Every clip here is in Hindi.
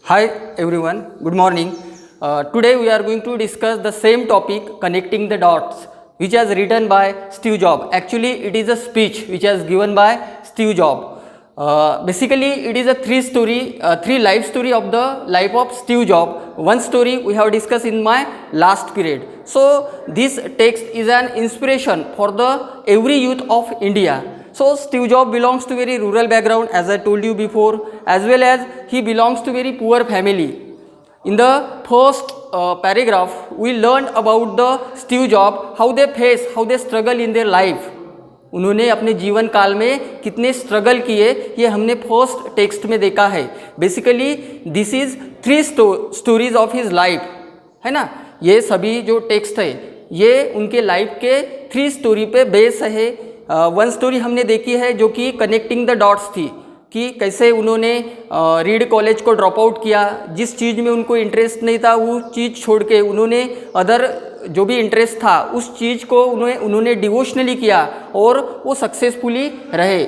Hi everyone, good morning. Today we are going to discuss the same topic, connecting the dots, which has written by Steve Jobs. Actually, it is a speech which has given by Steve Jobs. Basically, it is a three life story of the life of Steve Jobs. One story we have discussed in my last period. So this text is an inspiration for the every youth of India. So Steve Jobs belongs to very rural background, as I told you before, as well as he belongs to very poor family. In the first paragraph, we learned about the Steve Jobs, how they struggle in their life. उन्होंने अपने जीवन काल में कितने स्ट्रगल किए, ये हमने फर्स्ट टेक्स्ट में देखा है. Basically this is three stories of his life, है ना. ये सभी जो टेक्स्ट है ये उनके लाइफ के थ्री स्टोरी पे बेस है. वन स्टोरी हमने देखी है जो कि कनेक्टिंग द डॉट्स थी, कि कैसे उन्होंने रीड कॉलेज को ड्रॉप आउट किया. जिस चीज़ में उनको इंटरेस्ट नहीं था वो चीज़ छोड़ के उन्होंने अदर जो भी इंटरेस्ट था उस चीज़ को उन्होंने डिवोशनली किया और वो सक्सेसफुली रहे,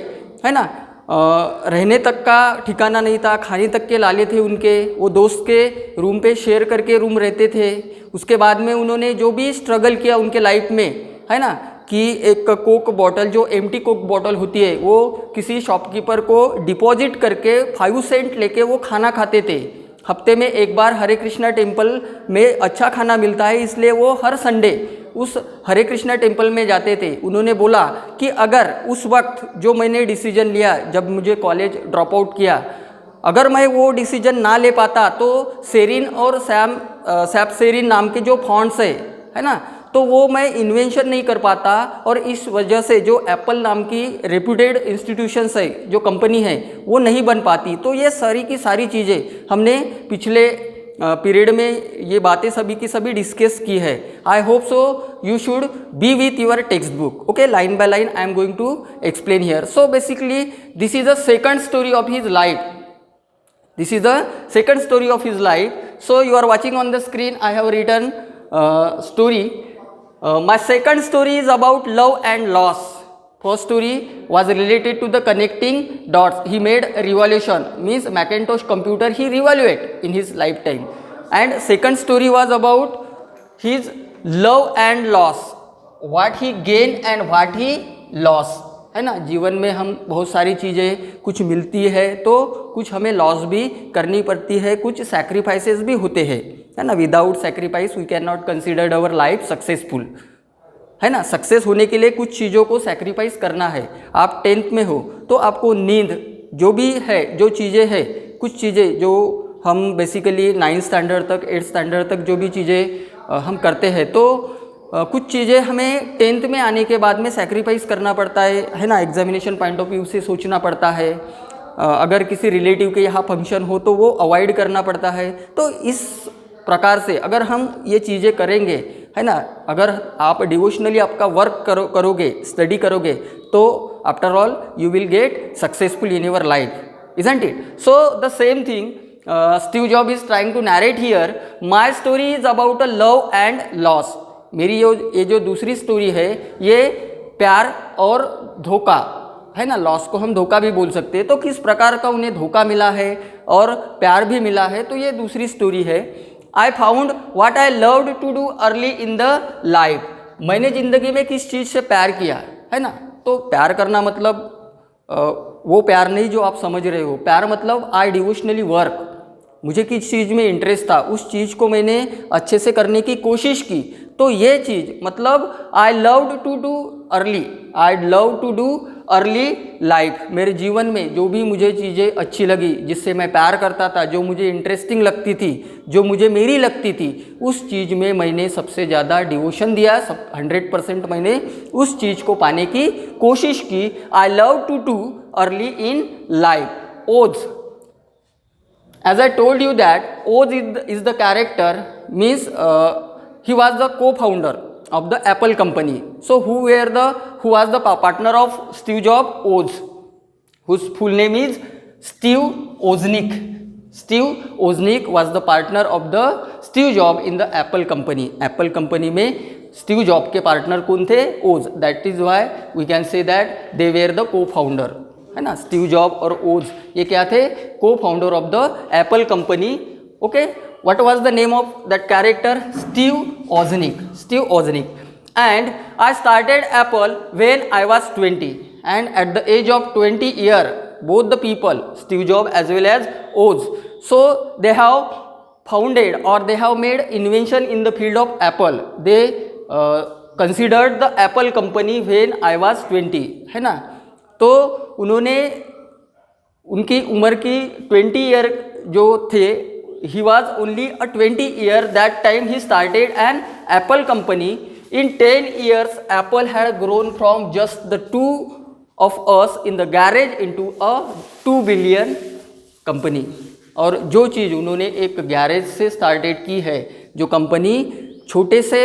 है ना. रहने तक का ठिकाना नहीं था, खाने तक के लाले थे उनके. वो दोस्त के रूम पे शेयर करके रूम रहते थे. उसके बाद में उन्होंने जो भी स्ट्रगल किया उनके लाइफ में, है ना, कि एक कोक बॉटल, जो एम्प्टी कोक बॉटल होती है, वो किसी शॉपकीपर को डिपॉजिट करके 5 सेंट लेके वो खाना खाते थे. हफ्ते में एक बार हरे कृष्णा टेम्पल में अच्छा खाना मिलता है, इसलिए वो हर संडे उस हरे कृष्णा टेम्पल में जाते थे. उन्होंने बोला कि अगर उस वक्त जो मैंने डिसीजन लिया जब मुझे कॉलेज ड्रॉप आउट किया, अगर मैं वो डिसीजन ना ले पाता तो सेरिन और सैप सेरिन नाम के जो फॉन्ट्स है ना, तो वो मैं इन्वेंशन नहीं कर पाता. और इस वजह से जो एप्पल नाम की रेप्यूटेड इंस्टीट्यूशंस है, जो कंपनी है, वो नहीं बन पाती. तो ये सारी की सारी चीज़ें हमने पिछले पीरियड में ये बातें सभी की सभी डिस्कस की है. I hope so you should be with your text book. Okay, line by line I am going to explain here. So basically this is the second story of his life. This is the second story of his life. So you are watching on the screen. I have written story. My second story is about love and loss. First story was related to the connecting dots. He made a revolution, means Macintosh computer he revaluated in his lifetime. And second story was about his love and loss. What he gained and what he lost. है ना. जीवन में हम बहुत सारी चीज़ें, कुछ मिलती है तो कुछ हमें लॉस भी करनी पड़ती है, कुछ सैक्रिफाइसेस भी होते हैं, है ना. Without sacrifice we can not consider our life successful, है ना. सक्सेस होने के लिए कुछ चीज़ों को सैक्रिफाइस करना है. आप 10th में हो तो आपको नींद, जो भी है, जो चीज़ें हैं, कुछ चीज़ें जो हम बेसिकली 9th स्टैंडर्ड तक, 8th स्टैंडर्ड तक जो भी चीज़ें हम करते हैं, तो कुछ चीज़ें हमें 10th में आने के बाद में सैक्रिफाइस करना पड़ता है ना. एग्जामिनेशन पॉइंट ऑफ व्यू से सोचना पड़ता है. अगर किसी रिलेटिव के यहाँ फंक्शन हो तो वो अवॉइड करना पड़ता है. तो इस प्रकार से अगर हम ये चीज़ें करेंगे, है ना, अगर आप डिवोशनली आपका वर्क करोगे, स्टडी करोगे, तो after all you will get successful in your life, isn't it. So the same thing Steve Job is trying to narrate here. My story is about a love and loss. मेरी ये जो दूसरी स्टोरी है ये प्यार और धोखा, है ना. लॉस को हम धोखा भी बोल सकते हैं. तो किस प्रकार का उन्हें धोखा मिला है और प्यार भी मिला है, तो ये दूसरी स्टोरी है. I found what I loved to do early in the life. मैंने ज़िंदगी में किस चीज़ से प्यार किया, है ना. तो प्यार करना मतलब वो प्यार नहीं जो आप समझ रहे हो. प्यार मतलब आई डिवोशनली वर्क. मुझे किस चीज़ में इंटरेस्ट था, उस चीज़ को मैंने अच्छे से करने की कोशिश की. तो ये चीज़ मतलब I loved to do early, I love to do early life. मेरे जीवन में जो भी मुझे चीज़ें अच्छी लगी, जिससे मैं प्यार करता था, जो मुझे इंटरेस्टिंग लगती थी, जो मुझे मेरी लगती थी, उस चीज़ में मैंने सबसे ज़्यादा डिवोशन दिया. 100% मैंने उस चीज़ को पाने की कोशिश की. I love to do early in life. Woz, as I told you that Oz is the character, means he was the co-founder of the Apple company. So who was the partner of Steve Jobs? Oz, whose full name is Steve Wozniak. Steve Wozniak was the partner of the Steve Jobs in the Apple company. Apple company में Steve Jobs के पार्टनर कौन थे? Oz. That is why we can say that they were the co-founder, है ना, स्टीव जॉब और ओज, ये क्या थे, co-founder of the Apple company. Okay, what was the name of that character, Steve Wozniak. And I started Apple when I was 20, and at the age of 20 year, both the people, Steve Jobs as well as Oz, so they have founded or they have made invention in the field of Apple. They considered the Apple company when I was 20, है ना। तो उन्होंने उनकी उम्र की 20 ईयर जो थे, he was only a 20 year that time he started an Apple company. In 10 years, Apple had grown from just the two of us in the garage into a 2 billion company. और जो चीज़ उन्होंने एक गैरेज से स्टार्टेड की है, जो कंपनी छोटे से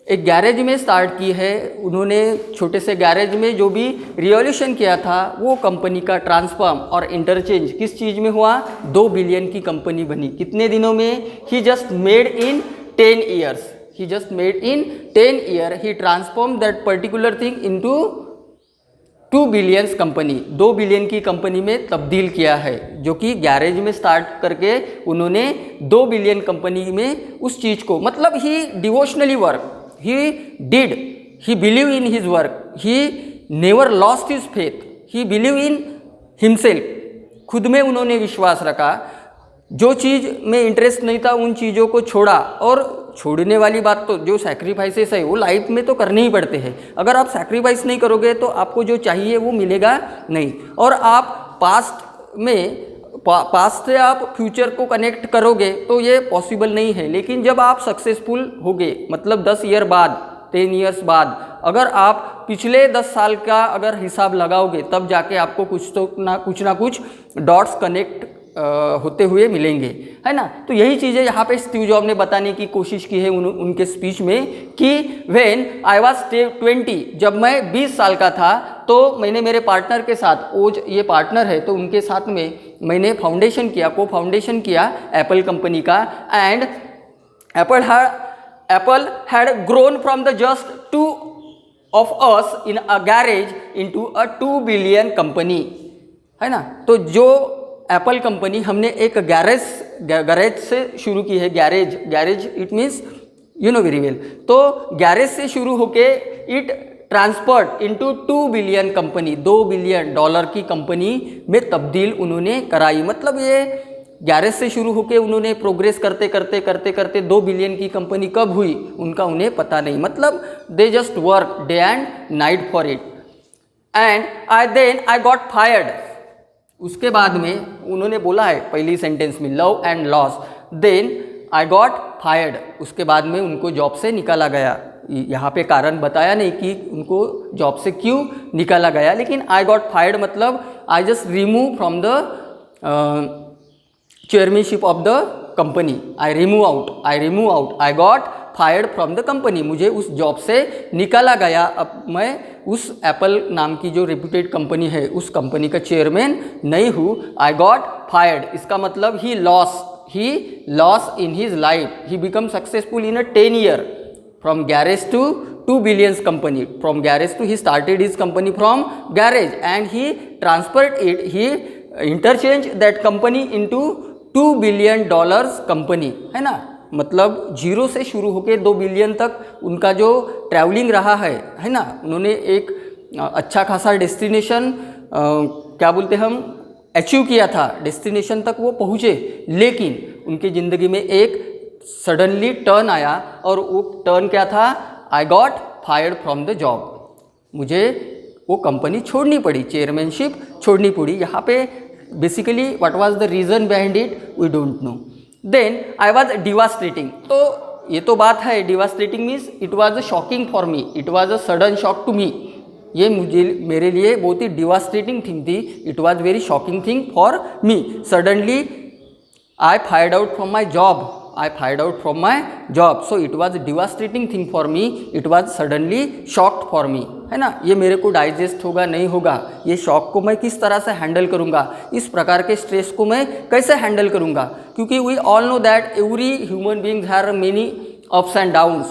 एक गैरेज में स्टार्ट की है, उन्होंने छोटे से गैरेज में जो भी रिवॉल्यूशन किया था, वो कंपनी का ट्रांसफॉर्म और इंटरचेंज किस चीज़ में हुआ, 2 बिलियन की कंपनी बनी। कितने दिनों में, he just made in 10 years. He just made in 10 years, he transformed that particular thing into 2 billions company, 2 billion की कंपनी में तब्दील किया है, जो कि गैरेज में स्टार्ट करके उन्होंने 2 बिलियन कंपनी में उस चीज़ को, मतलब he devotionally work, he did, he believe in his work, he never lost his faith, he believe in himself, खुद में उन्होंने विश्वास रखा, जो चीज़ में इंटरेस्ट नहीं था उन चीज़ों को छोड़ा। और छोड़ने वाली बात तो, जो सैक्रिफाइसेस है वो लाइफ में तो करने ही पड़ते हैं। अगर आप सैक्रिफाइस नहीं करोगे तो आपको जो चाहिए वो मिलेगा नहीं। और आप पास्ट से आप फ्यूचर को कनेक्ट करोगे तो ये पॉसिबल नहीं है। लेकिन जब आप सक्सेसफुल होगे, मतलब 10 ईयर बाद, 10 ईयर्स बाद, अगर आप पिछले 10 साल का अगर हिसाब लगाओगे, तब जाके आपको कुछ ना कुछ डॉट्स कनेक्ट होते हुए मिलेंगे, है ना। तो यही चीज़ें यहाँ पे स्टीव जॉब ने बताने की कोशिश की है उनके स्पीच में कि व्हेन आई वाज 20, जब मैं 20 साल का था, तो मैंने मेरे पार्टनर के साथ, ओज ये पार्टनर है, तो उनके साथ में मैंने को फाउंडेशन किया एप्पल कंपनी का। And Apple had grown from the just 2 of us in a garage into a 2 billion company, है ना। तो जो एप्पल कंपनी हमने एक गैरेज से शुरू की है, garage it means you know very well. तो गैरेज से शुरू होके it transferred into 2 billion company, $2 billion की कंपनी में तब्दील उन्होंने कराई। मतलब ये गैरेज से शुरू होके उन्होंने प्रोग्रेस करते 2 बिलियन की कंपनी कब हुई उनका उन्हें पता नहीं। मतलब they just work day and night for it. And I got fired. उसके बाद में उन्होंने बोला है पहली सेंटेंस में, love and loss, then I got fired, उसके बाद में उनको जॉब से निकाला गया। यहाँ पे कारण बताया नहीं कि उनको जॉब से क्यों निकाला गया, लेकिन आई गॉट फायर्ड मतलब I just remove from the chairmanship of the company, I remove out, I got fired from the company, मुझे उस जॉब से निकाला गया। अब मैं उस एप्पल नाम की जो रेप्यूटेड कंपनी है उस कंपनी का चेयरमैन नहीं हूँ। आई गॉट फायर्ड, इसका मतलब he loss in his life, he become successful in a 10 year from garage to 2 billions company, from garage to, he started his company from garage and he transferred it, he interchange that company into $2 billion company, है ना। मतलब जीरो से शुरू होके 2 बिलियन तक उनका जो ट्रैवलिंग रहा है ना। उन्होंने एक अच्छा खासा डेस्टिनेशन क्या बोलते हम अचीव किया था, डेस्टिनेशन तक वो पहुँचे, लेकिन उनकी ज़िंदगी में एक सडनली टर्न आया और वो टर्न क्या था, आई got fired from the job, मुझे वो कंपनी छोड़नी पड़ी, चेयरमैनशिप छोड़नी पड़ी। यहाँ पे basically what was the reason behind it we don't know. Then I was devastating, तो ये तो बात है, devastating means it was a shocking for me, it was a sudden shock to me, ये मेरे लिए बहुत ही डिवास्ट्रेटिंग थिंग थी, it was very shocking thing for me. Suddenly I fired out from my job, so it was devastating thing for me, it was suddenly shocked for me, है ना। ये मेरे को डाइजेस्ट होगा नहीं होगा, ये शॉक को मैं किस तरह से हैंडल करूँगा, इस प्रकार के स्ट्रेस को मैं कैसे हैंडल करूँगा, क्योंकि we all know that every human beings have many ups and downs,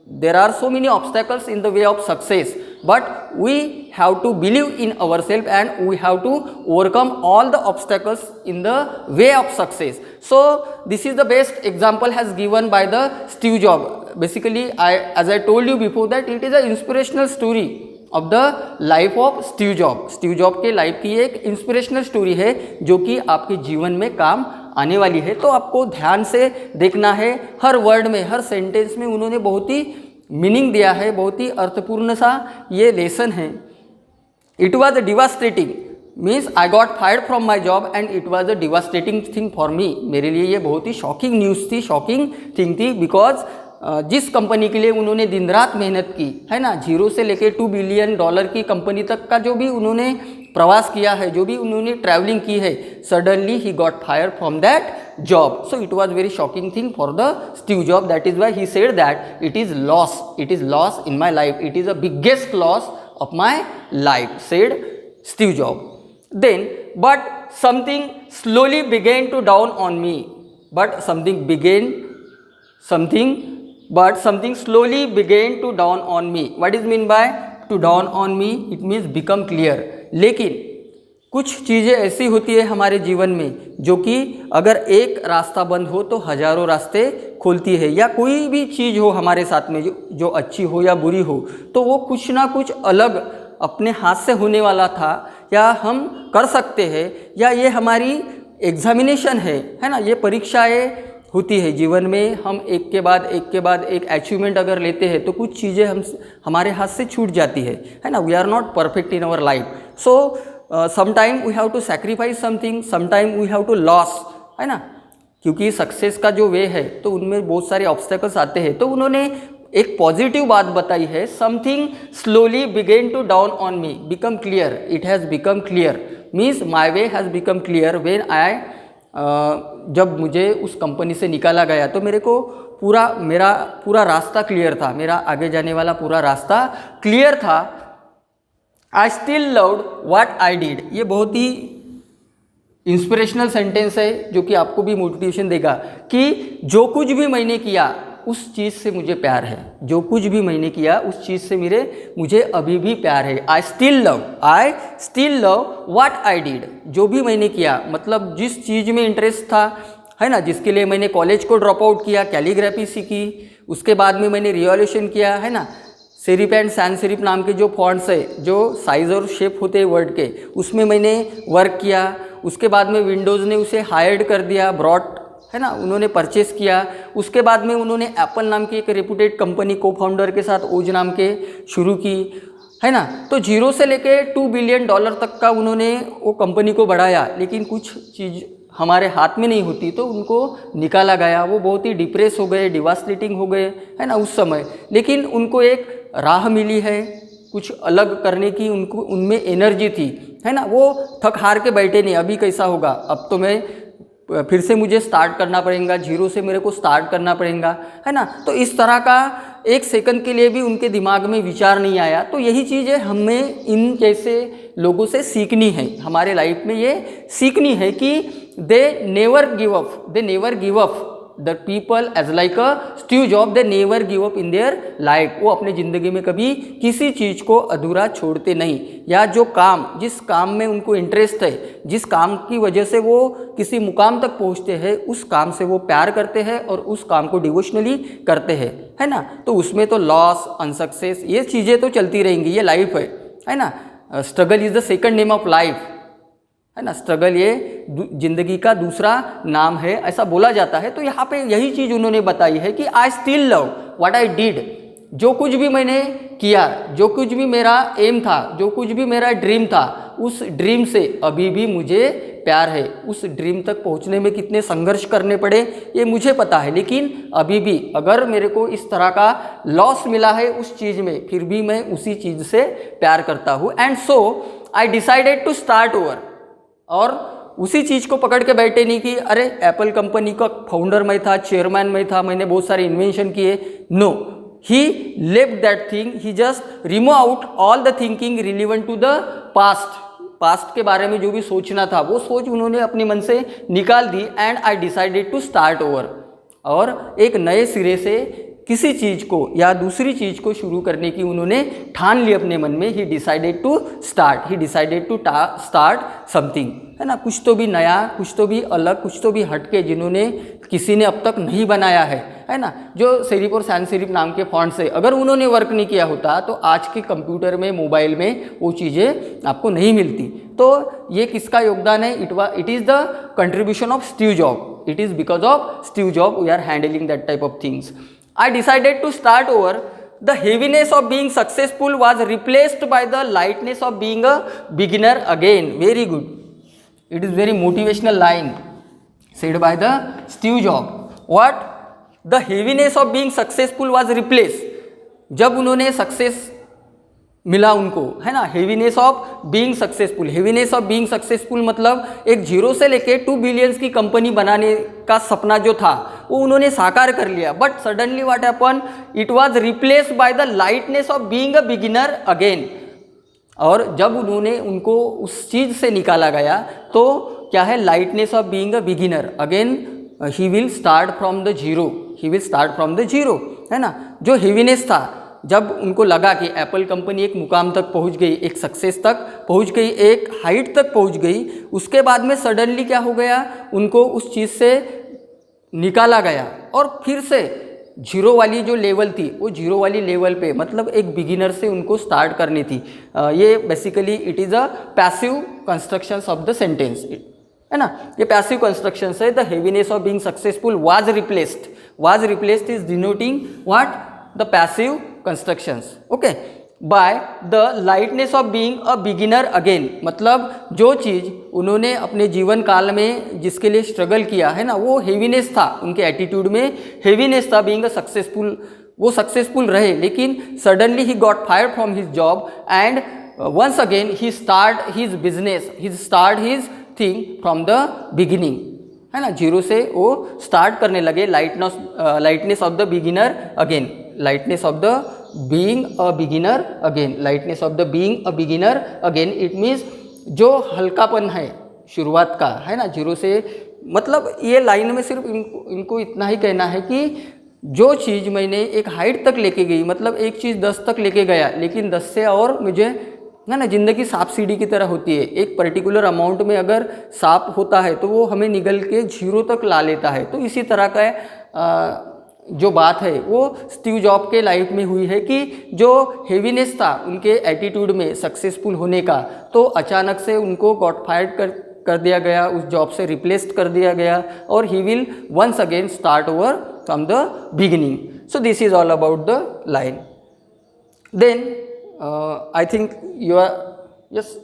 there are so many obstacles in the way of success, but we have to believe in ourselves and we have to overcome all the obstacles in the way of success. So this is the best example has given by the Steve Jobs. Basically as I told you before that it is an inspirational story of the life of Steve Job. Steve job के लाइफ की एक इंस्पिरेशनल स्टोरी है जो कि आपके जीवन में काम आने वाली है. तो आपको ध्यान से देखना है. हर वर्ड में, हर सेंटेंस में उन्होंने बहुत ही मीनिंग दिया है, बहुत ही अर्थपूर्ण सा ये लेसन है. It was a devastating means I got fired from my job and it was a devastating thing for मी. मेरे लिए ये बहुत ही शॉकिंग न्यूज़ थी, शॉकिंग थिंग थी. बिकॉज जिस कंपनी के लिए उन्होंने दिन रात मेहनत की है ना, जीरो से लेके $2 बिलियन की कंपनी तक का जो भी उन्होंने प्रवास किया है, जो भी उन्होंने ट्रैवलिंग की है, suddenly he got fire from that job. So it was very shocking thing for the Steve Job. That is why he said that it is loss in my life, it is a biggest loss of my life, said Steve Job. Then but something slowly began to dawn on me. But something slowly began to dawn on me. What is mean by to dawn on me? It means become clear. लेकिन कुछ चीज़ें ऐसी होती है हमारे जीवन में जो कि अगर एक रास्ता बंद हो तो हजारों रास्ते खोलती है. या कोई भी चीज़ हो हमारे साथ में जो अच्छी हो या बुरी हो, तो वो कुछ ना कुछ अलग अपने हाथ से होने वाला था, या हम कर सकते हैं, या ये हमारी एग्जामिनेशन है ना, ये परीक्षाएँ होती है जीवन में. हम एक के बाद एक अचीवमेंट अगर लेते हैं तो कुछ चीज़ें हमारे हाथ से छूट जाती है ना. We are not perfect in our life. So sometime we have to sacrifice something, sometime we have to loss, है ना. क्योंकि सक्सेस का जो वे है तो उनमें बहुत सारे ऑब्स्टेकल्स आते हैं. तो उन्होंने एक पॉजिटिव बात बताई है. Something slowly began to dawn on me, become clear. It has become clear means my way has become clear when I जब मुझे उस कंपनी से निकाला गया तो मेरे को मेरा पूरा रास्ता क्लियर था, मेरा आगे जाने वाला पूरा रास्ता क्लियर था. I still loved what I did. ये बहुत ही इंस्पिरेशनल सेंटेंस है जो कि आपको भी मोटिवेशन देगा कि जो कुछ भी मैंने किया उस चीज़ से मुझे प्यार है. जो कुछ भी मैंने किया उस चीज़ से मुझे अभी भी प्यार है. I still love what I did. जो भी मैंने किया, मतलब जिस चीज़ में इंटरेस्ट था, है ना, जिसके लिए मैंने कॉलेज को ड्रॉप आउट किया, कैलीग्राफी सीखी, उसके बाद में मैंने रिवॉल्यूशन किया, है ना. सेरिफ एंड सैन सेरिफ नाम के जो फॉन्ट्स है, जो साइज़ और शेप होते हैं वर्ड के, उसमें मैंने वर्क किया. उसके बाद में विंडोज़ ने उसे हायर्ड कर दिया, ब्रॉड, है ना, उन्होंने परचेस किया. उसके बाद में उन्होंने एप्पल नाम की एक रेपुटेड कंपनी को फाउंडर के साथ ओज नाम के शुरू की, है ना. तो जीरो से लेके $2 बिलियन तक का उन्होंने वो कंपनी को बढ़ाया. लेकिन कुछ चीज़ हमारे हाथ में नहीं होती तो उनको निकाला गया. वो बहुत ही डिप्रेस हो गए, डिवास्टेटिंग हो गए, है ना, उस समय. लेकिन उनको एक राह मिली है कुछ अलग करने की, उनमें एनर्जी थी, है ना. वो थक हार के बैठे नहीं, अभी कैसा होगा, अब तो मैं फिर से मुझे स्टार्ट करना पड़ेगा, जीरो से मेरे को स्टार्ट करना पड़ेगा, है ना. तो इस तरह का एक सेकंड के लिए भी उनके दिमाग में विचार नहीं आया. तो यही चीज़ें हमें इन जैसे लोगों से सीखनी है. हमारे लाइफ में ये सीखनी है कि they never give up. The people as like a Steve Job, they never give up in their life. वो अपने ज़िंदगी में कभी किसी चीज़ को अधूरा छोड़ते नहीं. या जो काम, जिस काम में उनको इंटरेस्ट है, जिस काम की वजह से वो किसी मुकाम तक पहुंचते हैं, उस काम से वो प्यार करते हैं और उस काम को डिवोशनली करते हैं, है ना. तो उसमें तो लॉस, अनसक्सेस, ये चीज़ें तो चलती रहेंगी. ये लाइफ है ना. Struggle is the second name of life, है ना. स्ट्रगल ये जिंदगी का दूसरा नाम है, ऐसा बोला जाता है. तो यहाँ पे यही चीज़ उन्होंने बताई है कि I still love what I did. जो कुछ भी मैंने किया, जो कुछ भी मेरा एम था, जो कुछ भी मेरा ड्रीम था, उस ड्रीम से अभी भी मुझे प्यार है. उस ड्रीम तक पहुँचने में कितने संघर्ष करने पड़े ये मुझे पता है, लेकिन अभी भी अगर मेरे को इस तरह का लॉस मिला है उस चीज़ में, फिर भी मैं उसी चीज़ से प्यार करता हूँ. And so I decided to start over. और उसी चीज़ को पकड़ के बैठे नहीं कि अरे एप्पल कंपनी का फाउंडर मैं था, चेयरमैन मैं था, मैंने बहुत सारे इन्वेंशन किए. No, he left that thing. He just remove out all the thinking relevant to the past के बारे में जो भी सोचना था वो सोच उन्होंने अपने मन से निकाल दी. And I decided to start over. और एक नए सिरे से किसी चीज़ को या दूसरी चीज़ को शुरू करने की उन्होंने ठान ली अपने मन में। He decided to start something, है ना, कुछ तो भी नया, कुछ तो भी अलग, कुछ तो भी हटके, जिन्होंने किसी ने अब तक नहीं बनाया है ना। जो सेरिफ और सैंस सेरिफ नाम के फॉन्ट से अगर उन्होंने वर्क नहीं किया होता तो आज के कंप्यूटर में, मोबाइल में वो चीज़ें आपको नहीं मिलती। तो ये किसका योगदान है? It is the contribution of Steve Job. It is because of Steve Job we are handling that type of things. I decided to start over. The heaviness of being successful was replaced by the lightness of being a beginner again. Very good. It is very motivational line said by the Steve Jobs. What? The heaviness of being successful was replaced. जब उन्होंने सक्सेस मिला उनको, है ना, heaviness of being successful. Heaviness of being successful मतलब एक जीरो से लेके 2 बिलियंस की कंपनी बनाने का सपना जो था वो उन्होंने साकार कर लिया। But suddenly what happen? It was replaced by the lightness of being a beginner again. और जब उन्होंने उनको उस चीज़ से निकाला गया तो क्या है? Lightness of being a beginner again. He will start from the zero. He will start from the zero, है ना। जो हेवीनेस था, जब उनको लगा कि एप्पल कंपनी एक मुकाम तक पहुंच गई, एक सक्सेस तक पहुंच गई, एक हाइट तक पहुंच गई, उसके बाद में सडनली क्या हो गया? उनको उस चीज़ से निकाला गया और फिर से जीरो वाली जो लेवल थी वो जीरो वाली लेवल पे, मतलब एक बिगिनर से उनको स्टार्ट करनी थी। ये basically it is a passive constructions of the sentence, है ना। ये पैसिव कंस्ट्रक्शन है। The heaviness of being successful was replaced is denoting what? The passive constructions, okay, by the lightness of being a beginner again. मतलब जो चीज़ उन्होंने अपने जीवन काल में जिसके लिए स्ट्रगल किया है ना, वो हेवीनेस था, उनके एटीट्यूड में हेवीनेस था, बीइंग अ सक्सेसफुल, वो सक्सेसफुल रहे। लेकिन suddenly he got fired from his job and once again he start his business, he start his thing from the beginning, है ना। जीरो से वो स्टार्ट करने लगे। Lightness of the beginner again, lightness of the being a beginner again, lightness of the being a beginner again, it means जो हल्कापन है शुरुआत का, है ना, जीरो से। मतलब ये लाइन में सिर्फ इनको इतना ही कहना है कि जो चीज़ मैंने एक हाइट तक लेके गई, मतलब एक चीज़ 10 तक लेके गया, लेकिन 10 से और मुझे, है ना, ज़िंदगी सांप सीढ़ी की तरह होती है। एक पर्टिकुलर अमाउंट में अगर सांप होता है तो वो हमें निगल के जीरो तक ला लेता है। तो इसी तरह का जो बात है वो स्टीव जॉब के लाइफ में हुई है कि जो हेवीनेस था उनके एटीट्यूड में सक्सेसफुल होने का, तो अचानक से उनको गॉट फायर्ड कर दिया गया, उस जॉब से रिप्लेस्ड कर दिया गया, और he will once again start over from the beginning. So this is all about the line. Then I think you are yes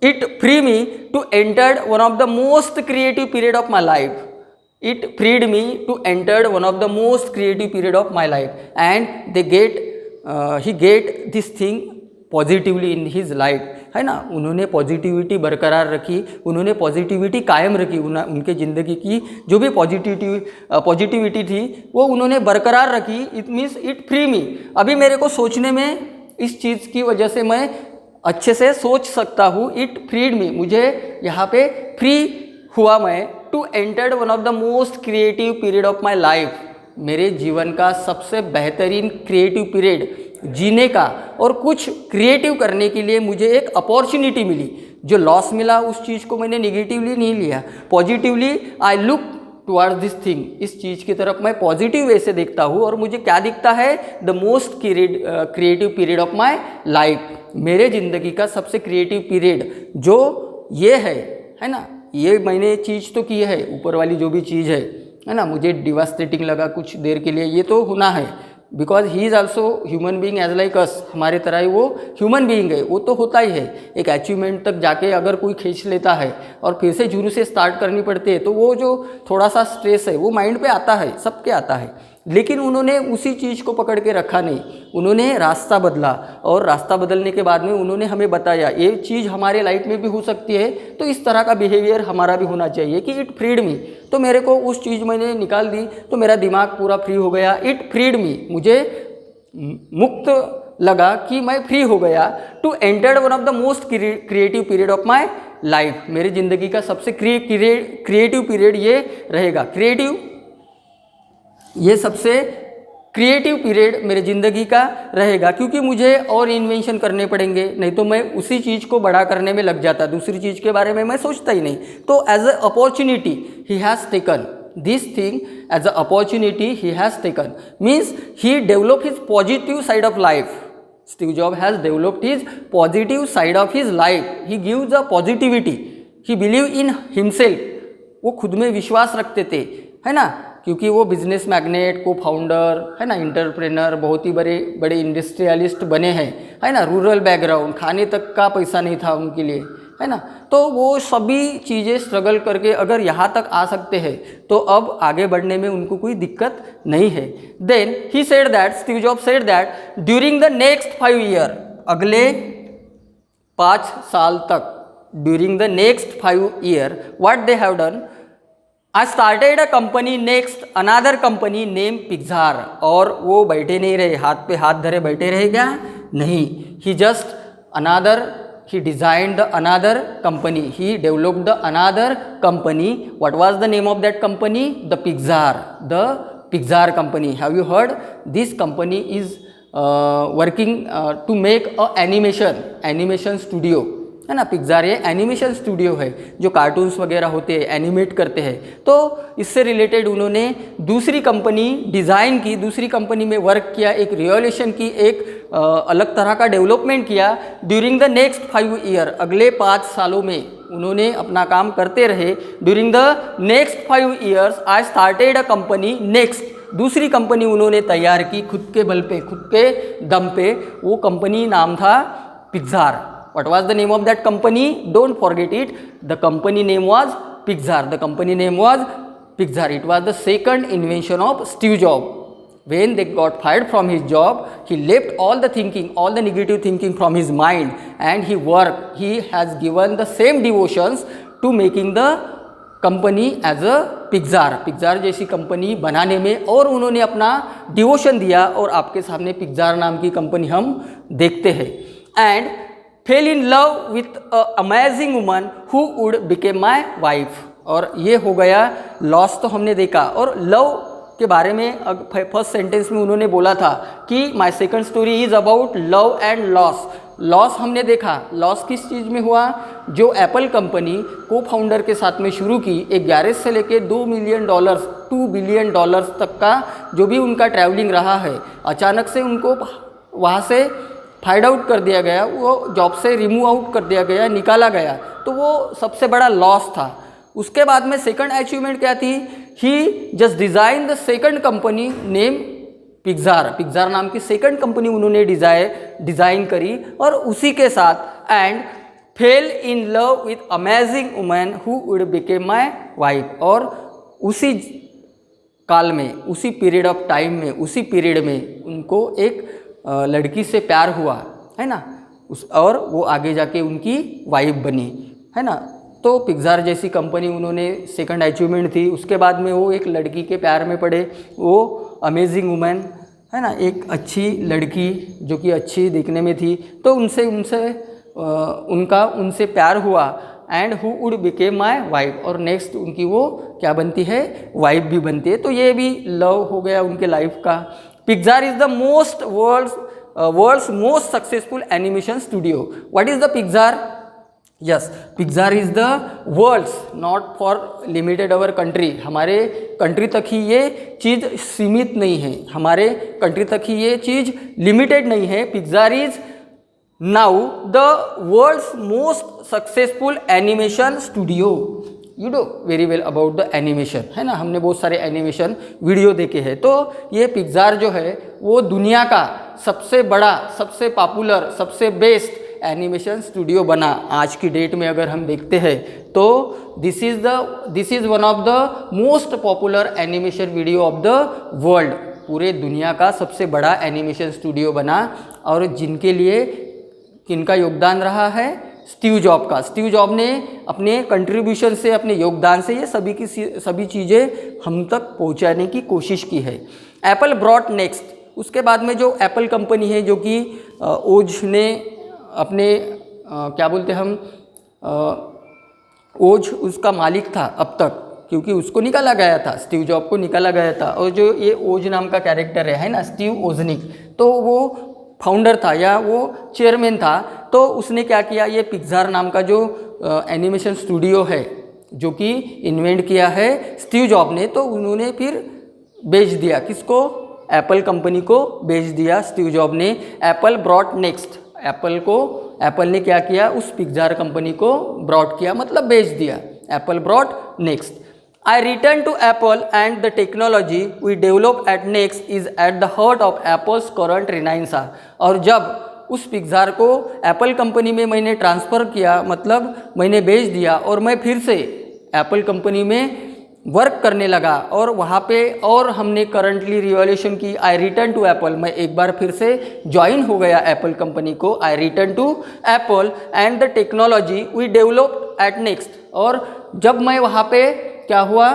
it free me to enter one of the most creative period of my life. It freed me to enter one of the most creative period of my life, and he get this thing positively in his life, है ना। उन्होंने पॉजिटिविटी बरकरार रखी, उन्होंने पॉजिटिविटी कायम रखी, उनके ज़िंदगी की जो भी पॉजिटिविटी थी वो उन्होंने बरकरार रखी। इट मीन्स इट फ्री मी। अभी मेरे को सोचने में इस चीज़ की वजह से मैं अच्छे से सोच सकता हूँ। इट फ्रीड मी, मुझे यहाँ पे फ्री हुआ मैं, to entered one of the most creative period of my life. मेरे जीवन का सबसे बेहतरीन क्रिएटिव पीरियड जीने का और कुछ क्रिएटिव करने के लिए मुझे एक अपॉर्चुनिटी मिली। जो लॉस मिला उस चीज़ को मैंने निगेटिवली नहीं लिया, positively I look towards this thing. इस चीज़ की तरफ मैं पॉजिटिव वे से देखता हूँ और मुझे क्या दिखता है? The most creative period of my life. मेरे ज़िंदगी का सबसे क्रिएटिव पीरियड जो ये है ना। ये मैंने चीज़ तो की है, ऊपर वाली जो भी चीज़ है ना, मुझे डिवास्टेटिंग लगा कुछ देर के लिए, ये तो होना है, because he is also human being as like us. हमारे तरह ही वो ह्यूमन बीइंग है, वो तो होता ही है। एक अचीवमेंट तक जाके अगर कोई खींच लेता है और फिर से शुरू से स्टार्ट करनी पड़ती है तो वो जो थोड़ा सा स्ट्रेस है वो माइंड पे आता है, सबके आता है। लेकिन उन्होंने उसी चीज़ को पकड़ के रखा नहीं, उन्होंने रास्ता बदला, और रास्ता बदलने के बाद में उन्होंने हमें बताया ये चीज़ हमारे लाइफ में भी हो सकती है, तो इस तरह का बिहेवियर हमारा भी होना चाहिए कि इट फ्रीड मी। तो मेरे को उस चीज़ मैंने निकाल दी तो मेरा दिमाग पूरा फ्री हो गया। इट फ्रीड मी, मुझे मुक्त लगा कि मैं फ्री हो गया। To entered one of the most creative period of my life. मेरी ज़िंदगी का सबसे क्रिएटिव पीरियड ये रहेगा। क्रिएटिव ये सबसे क्रिएटिव पीरियड मेरे ज़िंदगी का रहेगा, क्योंकि मुझे और इन्वेंशन करने पड़ेंगे, नहीं तो मैं उसी चीज़ को बड़ा करने में लग जाता, दूसरी चीज़ के बारे में मैं सोचता ही नहीं। तो as a opportunity he has taken this thing, as a opportunity he has taken, means he develop his positive side of life. Steve Jobs has developed his positive side of his life. He gives a positivity. He believe in himself. वो खुद में विश्वास रखते थे, है ना, क्योंकि वो बिजनेस मैग्नेट, को फाउंडर, है ना, इंटरप्रेनर, बहुत ही बड़े बड़े इंडस्ट्रियलिस्ट बने हैं, है ना, रूरल बैकग्राउंड, खाने तक का पैसा नहीं था उनके लिए, है ना। तो वो सभी चीज़ें स्ट्रगल करके अगर यहाँ तक आ सकते हैं तो अब आगे बढ़ने में उनको कोई दिक्कत नहीं है। Then he said that, Steve Jobs said that during the next 5 year, अगले 5 साल तक, during the next 5 year what they have done, I started a company next another company name Pixar. और वो बैठे नहीं रहे, हाथ पे हाथ धरे बैठे रहे क्या, नहीं, he just another, he designed the another company, he developed the another company. What was the name of that company? The Pixar company. Have you heard? This company is working to make a animation studio, है ना। पिक्सार ये एनिमेशन स्टूडियो है जो कार्टून्स वगैरह होते हैं, एनिमेट करते हैं। तो इससे रिलेटेड उन्होंने दूसरी कंपनी डिज़ाइन की, दूसरी कंपनी में वर्क किया, एक रिवॉल्यूशन की, एक अलग तरह का डेवलपमेंट किया। ड्यूरिंग द नेक्स्ट 5 ईयर, अगले 5 सालों में उन्होंने अपना काम करते रहे। During the next 5 years I started a company next, दूसरी कंपनी उन्होंने तैयार की खुद के बल पे, खुद के दम पे। वो कंपनी नाम था Pixar. What was the name of that company? Don't forget it. The company name was Pixar. The company name was Pixar. It was the second invention of Steve Jobs. When they got fired from his job, he left all the thinking, all the negative thinking from his mind, and he worked. He has given the same devotions to making the company as a Pixar जैसी कंपनी बनाने में, और उन्होंने अपना डिवोशन दिया। और आपके सामने पिक्सार नाम की कंपनी हम देखते हैं। And fail in love with a amazing woman who would became my wife. और ये हो गया लॉस, तो हमने देखा। और लव के बारे में फर्स्ट सेंटेंस में उन्होंने बोला था कि my second story is about love and loss. Loss हमने देखा, लॉस किस चीज़ में हुआ, जो एप्पल कंपनी को फाउंडर के साथ में शुरू की, एक गैरेज से लेके $2 मिलियन $2 बिलियन तक का जो भी उनका ट्रैवलिंग रहा है, अचानक से उनको वहाँ से फाइंड आउट कर दिया गया, वो जॉब से रिमूव आउट कर दिया गया, निकाला गया। तो वो सबसे बड़ा लॉस था। उसके बाद में सेकंड अचीवमेंट क्या थी, he just design the second company name Pixar नाम की सेकंड कंपनी उन्होंने डिज़ाइन करी। और उसी के साथ and fail in love with amazing woman who would became my wife. और उसी काल में, उसी पीरियड ऑफ टाइम में, उसी पीरियड में उनको एक लड़की से प्यार हुआ, है ना, और वो आगे जाके उनकी वाइफ बनी, है ना। तो पिक्सार जैसी कंपनी उन्होंने सेकंड अचीवमेंट थी। उसके बाद में वो एक लड़की के प्यार में पड़े, वो अमेजिंग वुमन, है ना, एक अच्छी लड़की जो कि अच्छी दिखने में थी। तो उनसे प्यार हुआ and who would became my wife. और नेक्स्ट उनकी वो क्या बनती है, वाइफ भी बनती है। तो ये भी लव हो गया उनके लाइफ का। Pixar is the world's most successful animation studio. What is the Pixar? Yes, Pixar is the world's, not for limited our country. हमारे कंट्री तक ही ये चीज़ सीमित नहीं है, हमारे कंट्री तक ही ये चीज़ लिमिटेड नहीं है। Pixar is now the world's most successful animation studio. You know very well about the animation, है ना, हमने बहुत सारे एनिमेशन वीडियो देखे हैं। तो ये पिक्सार जो है वो दुनिया का सबसे बड़ा, सबसे पॉपुलर, सबसे बेस्ट एनिमेशन स्टूडियो बना। आज की डेट में अगर हम देखते हैं तो this is one of the most popular animation video of the world. पूरे दुनिया का सबसे बड़ा एनिमेशन स्टूडियो बना। और जिनके लिए किनका योगदान रहा है, स्टीव जॉब का। स्टीव जॉब ने अपने कंट्रीब्यूशन से, अपने योगदान से ये सभी चीज़ें हम तक पहुंचाने की कोशिश की है। Apple brought next. उसके बाद में जो एप्पल कंपनी है, जो कि ओज ने अपने क्या बोलते हम, ओज उसका मालिक था अब तक, क्योंकि उसको निकाला गया था, स्टीव जॉब को निकाला गया था। और जो ये ओज नाम का कैरेक्टर है ना, स्टीव ओजनिक, तो वो फाउंडर था या वो चेयरमैन था। तो उसने क्या किया, ये पिक्सार नाम का जो एनिमेशन स्टूडियो है जो कि इन्वेंट किया है स्टीव जॉब ने, तो उन्होंने फिर बेच दिया, किसको, एप्पल कंपनी को बेच दिया स्टीव जॉब ने। एप्पल ब्रॉट नेक्स्ट, एप्पल ने क्या किया, उस पिक्सार कंपनी को ब्रॉट किया, मतलब बेच दिया। Apple brought next. I return to Apple and the technology we develop at Next is at the heart of Apple's current renaissance। और जब उस पिक्सार को एप्पल कंपनी में मैंने ट्रांसफ़र किया, मतलब मैंने बेच दिया, और मैं फिर से एप्पल कंपनी में वर्क करने लगा और वहाँ पे और हमने करंटली रिवॉल्यूशन की। आई रिटर्न टू एप्पल, मैं एक बार फिर से ज्वाइन हो गया एप्पल कंपनी को। I return to Apple and the technology we develop at NeXT. और जब मैं वहाँ पे क्या हुआ,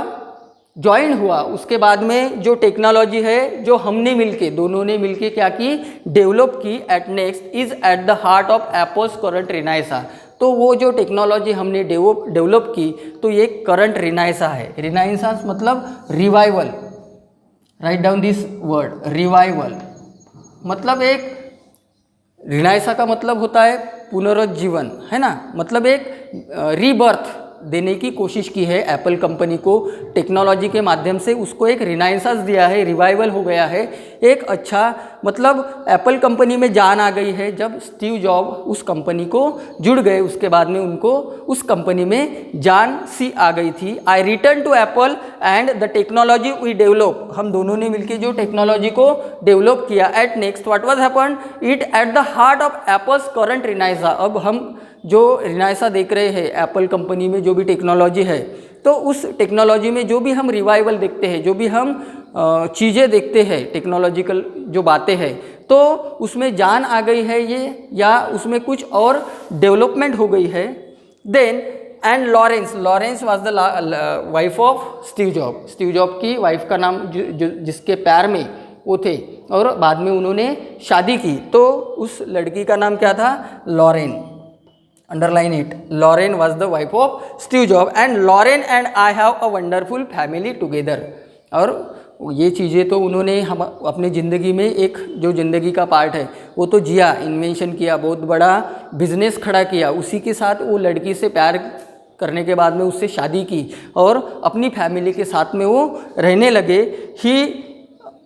ज्वाइन हुआ, उसके बाद में जो टेक्नोलॉजी है जो हमने मिलके, दोनों ने मिलके क्या की, डेवलप की at next, is at the heart of Apple's current renaissance. तो वो जो टेक्नोलॉजी हमने डेवलप की, तो ये करंट रिनाइसा है। रिनाइसांस मतलब revival, write down this word, revival मतलब एक, रिनाइसा का मतलब होता है पुनरुज्जीवन, है ना, मतलब एक रीबर्थ देने की कोशिश की है एप्पल कंपनी को टेक्नोलॉजी के माध्यम से, उसको एक रिनाइसेंस दिया है, रिवाइवल हो गया है। एक अच्छा मतलब एप्पल कंपनी में जान आ गई है। जब स्टीव जॉब उस कंपनी को जुड़ गए, उसके बाद में उनको उस कंपनी में जान सी आ गई थी। I return to Apple and the technology we develop, हम दोनों ने मिलकर जो टेक्नोलॉजी को डेवलप किया at NeXT, what was happened, it at the heart of Apple's current renaissance. अब हम जो रिनाइसा देख रहे हैं एप्पल कंपनी में जो भी टेक्नोलॉजी है, तो उस टेक्नोलॉजी में जो भी हम रिवाइवल देखते हैं, जो भी हम चीज़ें देखते हैं, टेक्नोलॉजिकल जो बातें हैं, तो उसमें जान आ गई है ये, या उसमें कुछ और डेवलपमेंट हो गई है। Then and Laurence was the wife of Steve Job, Steve Job की वाइफ का नाम जिसके पैर में वो थे, और बाद में उन्होंने शादी की, तो उस लड़की का नाम क्या था, Laurene. Underline it, Laurene was the wife of Steve Job and Laurene and I have a wonderful family together. और ये चीज़ें तो उन्होंने हम अपनी ज़िंदगी में एक जो ज़िंदगी का पार्ट है वो तो जिया, इन्वेंशन किया, बहुत बड़ा बिजनेस खड़ा किया, उसी के साथ वो लड़की से प्यार करने के बाद में उससे शादी की और अपनी फैमिली के साथ में वो रहने लगे। He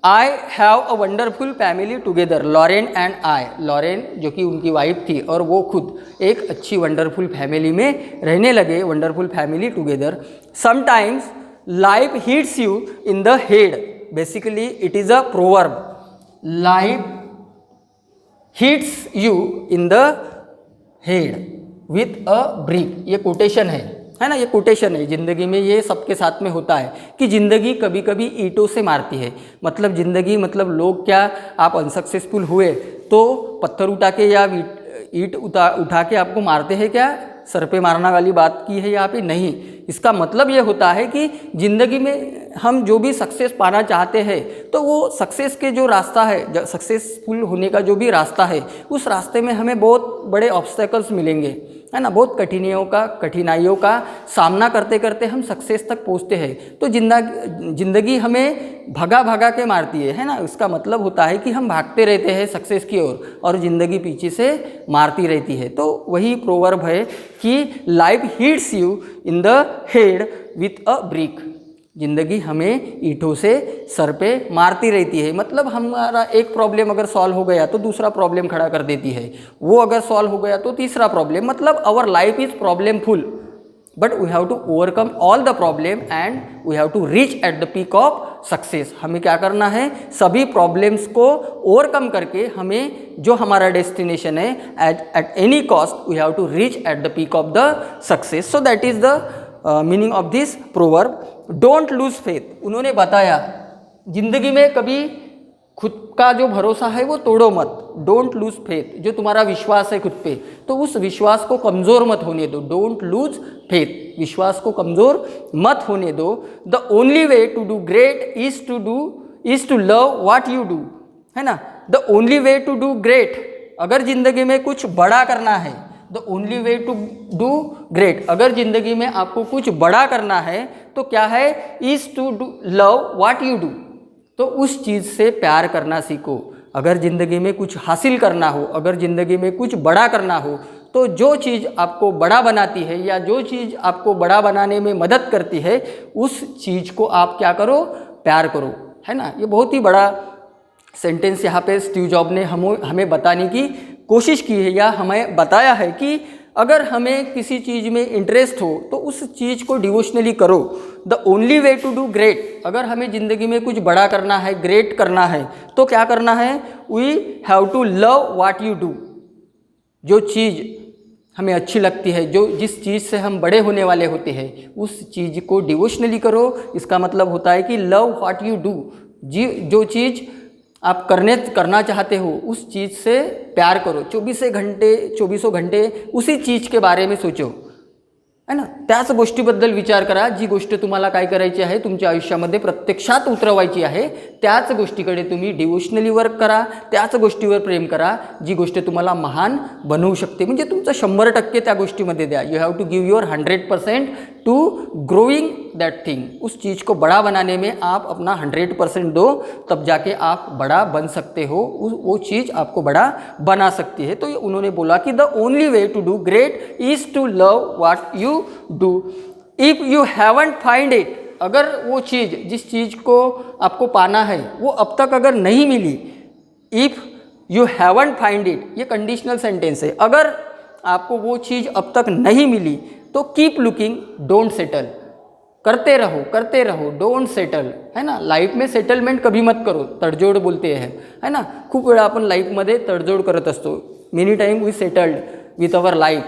I have a wonderful family together, Laurene and I, Laurene जो कि उनकी वाइफ थी और वो खुद एक अच्छी वंडरफुल फैमिली में रहने लगे, wonderful family together. Sometimes life hits you in the head, basically it is a proverb, life hits you in the head with a brick, ये कोटेशन है ना, ये कोटेशन है। ज़िंदगी में ये सबके साथ में होता है कि ज़िंदगी कभी कभी ईंटों से मारती है, मतलब ज़िंदगी, मतलब लोग क्या, आप अनसक्सेसफुल हुए तो पत्थर उठा के या ईंट उठा के आपको मारते हैं क्या, सर पे मारना वाली बात की है यहाँ पे नहीं। इसका मतलब ये होता है कि ज़िंदगी में हम जो भी सक्सेस पाना चाहते हैं, तो वो सक्सेस के जो रास्ता है, सक्सेसफुल होने का जो भी रास्ता है, उस रास्ते में हमें बहुत बड़े ऑब्स्टेकल्स मिलेंगे, है ना, बहुत कठिनाइयों का सामना करते करते हम सक्सेस तक पहुंचते हैं। तो जिंदगी हमें भगा के मारती है ना, इसका मतलब होता है कि हम भागते रहते हैं सक्सेस की ओर और ज़िंदगी पीछे से मारती रहती है। तो वही प्रोवर्ब है कि life hits you in the head with a brick, ज़िंदगी हमें ईंटों से सर पे मारती रहती है। मतलब हमारा एक प्रॉब्लम अगर सॉल्व हो गया तो दूसरा प्रॉब्लम खड़ा कर देती है, वो अगर सॉल्व हो गया तो तीसरा प्रॉब्लम, मतलब our life is problem full, but we have to overcome all the problem and we have to reach at the peak of success. हमें क्या करना है, सभी प्रॉब्लम्स को ओवरकम करके हमें जो हमारा डेस्टिनेशन है at any cost we have to reach at the peak of the success. So that is the meaning of this proverb. Don't lose faith, उन्होंने बताया जिंदगी में कभी खुद का जो भरोसा है वो तोड़ो मत। डोंट लूज फेथ, जो तुम्हारा विश्वास है खुद पे, तो उस विश्वास को कमज़ोर मत होने दो। डोंट लूज फेथ, विश्वास को कमज़ोर मत होने दो। The only way to do great is to love what you do, है ना। The only way to do great, अगर ज़िंदगी में कुछ बड़ा करना है, the only way to do great, अगर ज़िंदगी में आपको कुछ बड़ा करना है तो क्या है, is to do love what you do, तो उस चीज़ से प्यार करना सीखो। अगर ज़िंदगी में कुछ हासिल करना हो, अगर ज़िंदगी में कुछ बड़ा करना हो, तो जो चीज़ आपको बड़ा बनाती है या जो चीज़ आपको बड़ा बनाने में मदद करती है, उस चीज़ को आप क्या करो, प्यार करो, है ना। ये बहुत ही बड़ा सेंटेंस यहाँ पे स्टीव जॉब ने हमें बताने की कोशिश की है, या हमें बताया है कि अगर हमें किसी चीज़ में इंटरेस्ट हो तो उस चीज़ को डिवोशनली करो। The only way to do great, अगर हमें ज़िंदगी में कुछ बड़ा करना है, ग्रेट करना है, तो क्या करना है, we have to love what you do, जो चीज़ हमें अच्छी लगती है, जो जिस चीज़ से हम बड़े होने वाले होते हैं, उस चीज़ को डिवोशनली करो। इसका मतलब होता है कि लव व्हाट यू डू, जो चीज़ आप करना चाहते हो उस चीज़ से प्यार करो। 24 घंटे उसी चीज़ के बारे में सोचो, है ना। त्याच गोष्टीबद्दल विचार करा, जी गोष्ट तुम्हाला काय करायची आहे, तुमच्या आयुष्यामध्ये प्रत्यक्षात उतरवायची आहे, त्याच गोष्टीकडे तुम्ही डिवोशनली वर्क करा, त्याच गोष्टीवर प्रेम करा, जी गोष्ट तुम्हाला महान बनवू शकते। म्हणजे तुमचं 100% त्या गोष्टीमध्ये द्या। You have to give your 100% to growing that thing. उस चीज़ को बड़ा बनाने में आप अपना 100% दो, तब जाके आप बड़ा बन सकते हो, वो चीज़ आपको बड़ा बना सकती है। तो ये उन्होंने बोला कि the only way to do great is to love what you do. If you haven't find it, अगर वो चीज़, जिस चीज़ को आपको पाना है, वो अब तक अगर नहीं मिली, if you haven't find it, ये कंडीशनल सेंटेंस है। अगर आपको वो चीज़ अब तक नहीं मिली तो कीप लुकिंग, डोंट सेटल, करते रहो, डोंट सेटल, है ना। लाईफ में सेटलमेंट कभी मत करो, तडजोड बोलते हैं, है ना। खूप वेळा आपण लाईफमध्ये तडजोड करत असतो। Many time we settled with our life,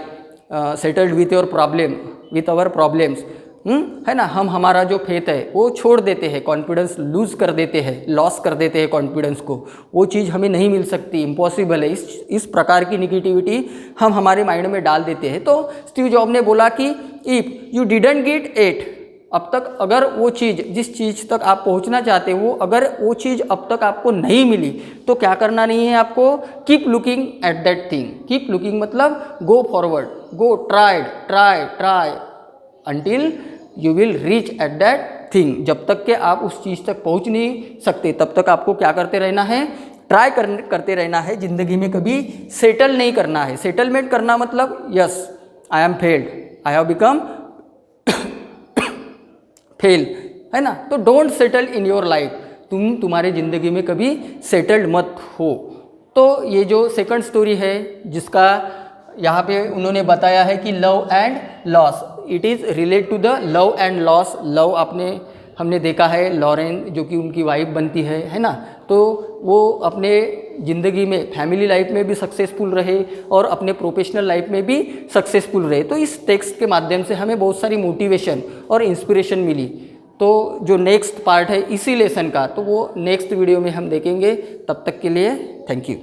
settled with your problem, with our problems, है ना। हम हमारा जो फेथ है वो छोड़ देते हैं, कॉन्फिडेंस लूज़ कर देते हैं, लॉस कर देते हैं कॉन्फिडेंस को। वो चीज़ हमें नहीं मिल सकती, इम्पॉसिबल है। इस प्रकार की निगेटिविटी हम हमारे माइंड में डाल देते हैं। तो स्टीव जॉब ने बोला कि if you didn't get it, अब तक अगर वो चीज़, जिस चीज़ तक आप पहुंचना चाहते हो, अगर वो चीज़ अब तक आपको नहीं मिली, तो क्या करना नहीं है आपको, keep looking at that thing. Keep looking मतलब go forward, go try until you will reach at that thing. जब तक कि आप उस चीज़ तक पहुंच नहीं सकते, तब तक आपको क्या करते रहना है, ट्राई करते रहना है। ज़िंदगी में कभी सेटल नहीं करना है। सेटलमेंट करना मतलब yes I am failed, I have become fail, है ना। तो don't settle in your life, तुम्हारे ज़िंदगी में कभी सेटल्ड मत हो। तो ये जो सेकंड स्टोरी है, जिसका यहाँ पे उन्होंने बताया है कि love and loss, it is relate to the love and loss. Love हमने देखा है, लॉरेन जो कि उनकी वाइफ बनती है ना। तो वो अपने ज़िंदगी में, फैमिली लाइफ में भी सक्सेसफुल रहे और अपने प्रोफेशनल लाइफ में भी सक्सेसफुल रहे। तो इस टेक्स्ट के माध्यम से हमें बहुत सारी मोटिवेशन और इंस्पिरेशन मिली। तो जो नेक्स्ट पार्ट है इसी लेसन का, तो वो नेक्स्ट वीडियो में हम देखेंगे। तब तक के लिए थैंक यू।